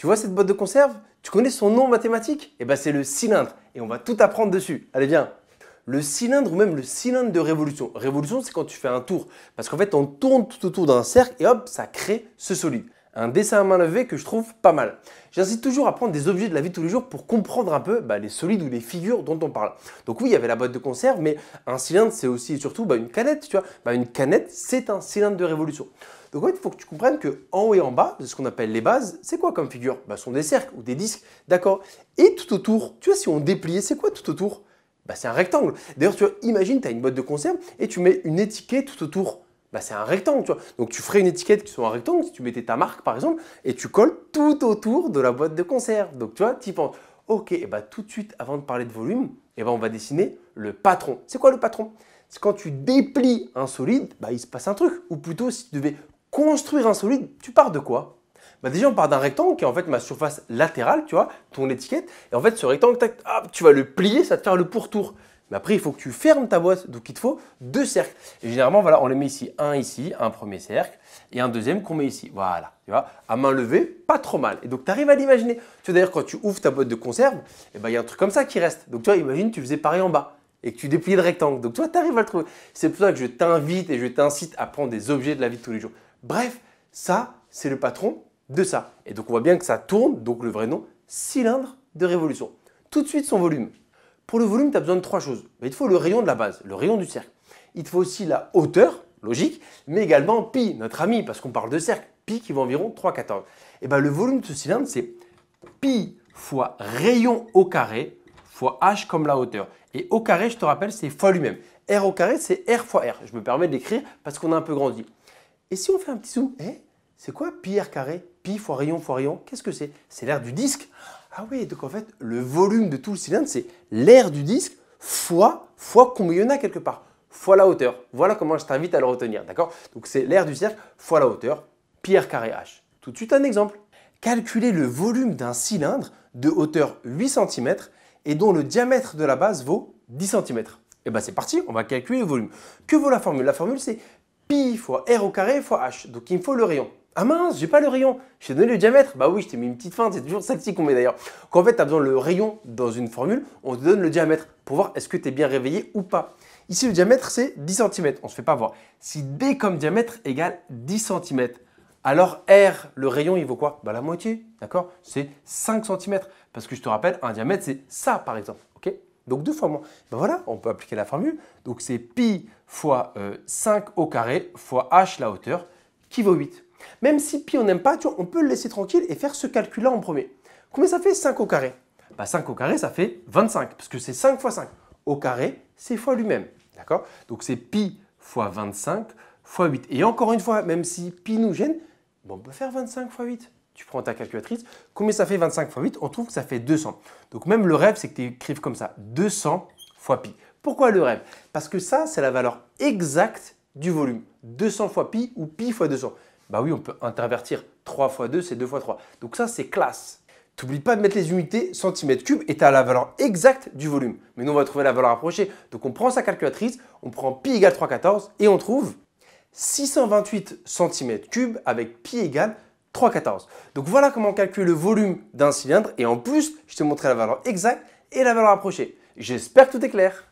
Tu vois cette boîte de conserve? Tu connais son nom mathématique? Eh bien, c'est le cylindre et on va tout apprendre dessus. Allez, viens. Le cylindre ou même le cylindre de révolution. Révolution, c'est quand tu fais un tour. Parce qu'en fait, on tourne tout autour d'un cercle et hop, ça crée ce solide. Un dessin à main levée que je trouve pas mal. J'incite toujours à prendre des objets de la vie de tous les jours pour comprendre un peu les solides ou les figures dont on parle. Donc oui, il y avait la boîte de conserve, mais un cylindre, c'est aussi et surtout une canette. Tu vois, une canette, c'est un cylindre de révolution. Donc en fait, il faut que tu comprennes qu'en haut et en bas, de ce qu'on appelle les bases, c'est quoi comme figure? Ce sont des cercles ou des disques, d'accord? Et tout autour, tu vois, si on dépliait, c'est quoi tout autour? C'est un rectangle. D'ailleurs, tu vois, imagine, tu as une boîte de conserve et tu mets une étiquette tout autour. C'est un rectangle, tu vois. Donc, tu ferais une étiquette qui soit un rectangle, si tu mettais ta marque, par exemple, et tu colles tout autour de la boîte de conserve. Donc, tu vois, tu y penses. Ok, et tout de suite, avant de parler de volume, on va dessiner le patron. C'est quoi le patron? C'est quand tu déplies un solide, il se passe un truc. Ou plutôt, si tu devais construire un solide, tu pars de quoi? Déjà, on part d'un rectangle qui est en fait ma surface latérale, tu vois, ton étiquette. Et en fait, ce rectangle, tac, hop, tu vas le plier, ça va te faire le pourtour. Mais après, il faut que tu fermes ta boîte. Donc, il te faut deux cercles. Et généralement, voilà, on les met ici, un premier cercle et un deuxième qu'on met ici. Voilà, tu vois, à main levée, pas trop mal. Et donc, tu arrives à l'imaginer. Tu vois, d'ailleurs, quand tu ouvres ta boîte de conserve, il y a un truc comme ça qui reste. Donc, tu vois, imagine, tu faisais pareil en bas et que tu dépliais le rectangle. Donc, tu vois, tu arrives à le trouver. C'est pour ça que je t'invite et je t'incite à prendre des objets de la vie de tous les jours. Bref, ça, c'est le patron de ça. Et donc, on voit bien que ça tourne, donc le vrai nom, cylindre de révolution. Tout de suite, son volume. Pour le volume, tu as besoin de trois choses. Il te faut le rayon de la base, le rayon du cercle. Il te faut aussi la hauteur, logique, mais également pi, notre ami, parce qu'on parle de cercle. Pi qui vaut environ 3,14. Et le volume de ce cylindre, c'est pi fois rayon au carré fois h comme la hauteur. Et au carré, je te rappelle, c'est fois lui-même. R au carré, c'est R fois R. Je me permets de l'écrire parce qu'on a un peu grandi. Et si on fait un petit zoom, c'est quoi pi r carré? Pi fois rayon, qu'est-ce que c'est? C'est l'aire du disque. Ah oui, donc en fait, le volume de tout le cylindre, c'est l'aire du disque fois combien il y en a quelque part, fois la hauteur. Voilà comment je t'invite à le retenir, d'accord? Donc c'est l'aire du cercle fois la hauteur, pi r carré h. Tout de suite un exemple. Calculez le volume d'un cylindre de hauteur 8 cm et dont le diamètre de la base vaut 10 cm. C'est parti, on va calculer le volume. Que vaut la formule? La formule, c'est pi fois r au carré fois h. Donc il me faut le rayon. Ah mince, j'ai pas le rayon. Je t'ai donné le diamètre. Bah oui, je t'ai mis une petite feinte. C'est toujours celle-ci qu'on met d'ailleurs. Quand en fait, tu as besoin le rayon dans une formule, on te donne le diamètre pour voir est-ce que tu es bien réveillé ou pas. Ici, le diamètre, c'est 10 cm. On ne se fait pas voir. Si D comme diamètre égale 10 cm, alors R, le rayon, il vaut quoi? La moitié, d'accord? C'est 5 cm. Parce que je te rappelle, un diamètre, c'est ça, par exemple. Ok? Donc deux fois moins. Voilà, on peut appliquer la formule. Donc c'est pi fois 5 au carré fois h la hauteur qui vaut 8. Même si pi on n'aime pas, tu vois, on peut le laisser tranquille et faire ce calcul-là en premier. Combien ça fait 5 au carré? 5 au carré, ça fait 25 parce que c'est 5 fois 5. Au carré, c'est fois lui-même. D'accord? Donc c'est pi fois 25 fois 8. Et encore une fois, même si pi nous gêne, on peut faire 25 fois 8. Tu prends ta calculatrice, combien ça fait 25 fois 8? On trouve que ça fait 200. Donc même le rêve, c'est que tu écrives comme ça, 200 fois pi. Pourquoi le rêve? Parce que ça, c'est la valeur exacte du volume. 200 fois pi ou pi fois 200. Oui, on peut intervertir 3 fois 2, c'est 2 fois 3. Donc ça, c'est classe. Tu n'oublies pas de mettre les unités centimètres cubes et tu as la valeur exacte du volume. Mais nous, on va trouver la valeur approchée. Donc on prend sa calculatrice, on prend pi égale 3,14 et on trouve 628 cm3 avec pi égale 3,14. Donc voilà comment on calcule le volume d'un cylindre et en plus, je t'ai montré la valeur exacte et la valeur approchée. J'espère que tout est clair.